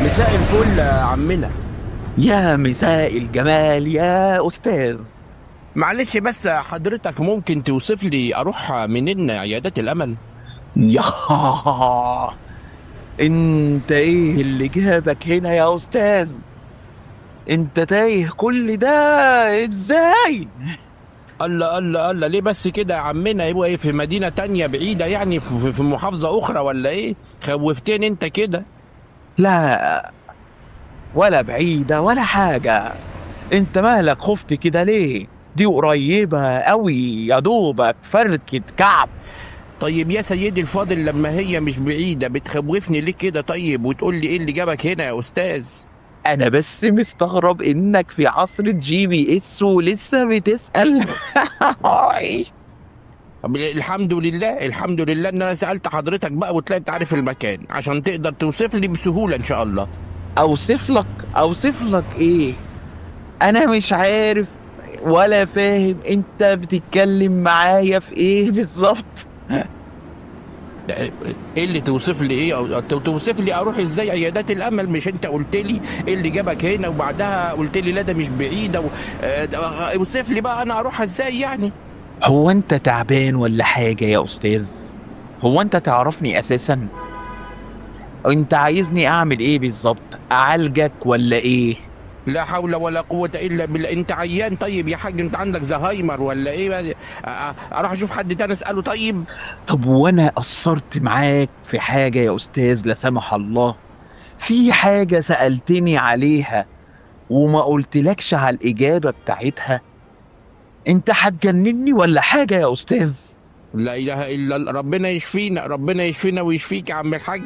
مساء الفل يا عمنا. يا مساء الجمال يا أستاذ. معلش بس حضرتك ممكن توصف لي اروح منين عيادات الامل؟ يا انت ايه اللي جابك هنا يا أستاذ؟ انت تايه كل ده ازاي؟ الله الله الله، ليه بس كده يا عمنا؟ يبقى ايه، في مدينة تانية بعيدة يعني، في محافظة اخرى ولا ايه؟ خوفتني انت كده. لا، ولا بعيدة ولا حاجة. انت مالك خفت كده ليه؟ دي قريبة قوي، يا دوبك فركة كعب. طيب يا سيدي الفاضل، لما هي مش بعيدة بتخوفني ليه كده؟ طيب وتقول لي ايه اللي جابك هنا يا استاذ؟ انا بس مستغرب انك في عصر الجي بي اس ولسه بتسأل. طب الحمد لله الحمد لله ان انا سألت حضرتك بقى وطلعت عارف المكان عشان تقدر توصف لي بسهولة ان شاء الله. اوصف لك ايه؟ انا مش عارف ولا فاهم انت بتتكلم معايا في ايه بالظبط. ايه اللي توصف لي ايه، او توصف لي اروح ازاي عيادات الامل؟ مش انت قلت لي ايه اللي جابك هنا وبعدها قلت لي لا ده مش بعيده اوصف لي بقى انا اروح ازاي يعني؟ هو انت تعبان ولا حاجة يا استاذ؟ هو انت تعرفني اساسا؟ انت عايزني اعمل ايه بالظبط؟ اعالجك ولا ايه؟ لا حول ولا قوه الا بالله. انت عيان طيب يا حاج؟ انت عندك زهايمر ولا ايه بقى؟ اروح اشوف حد تاني اساله طيب؟ طب وانا قصرت معاك في حاجة يا استاذ؟ لا سمح الله، في حاجة سألتني عليها وما قلتلكش على الإجابة بتاعتها؟ انت هتجنني ولا حاجة يا استاذ؟ لا اله الا الله، ربنا يشفينا ربنا يشفينا ويشفيك يا عم الحاج.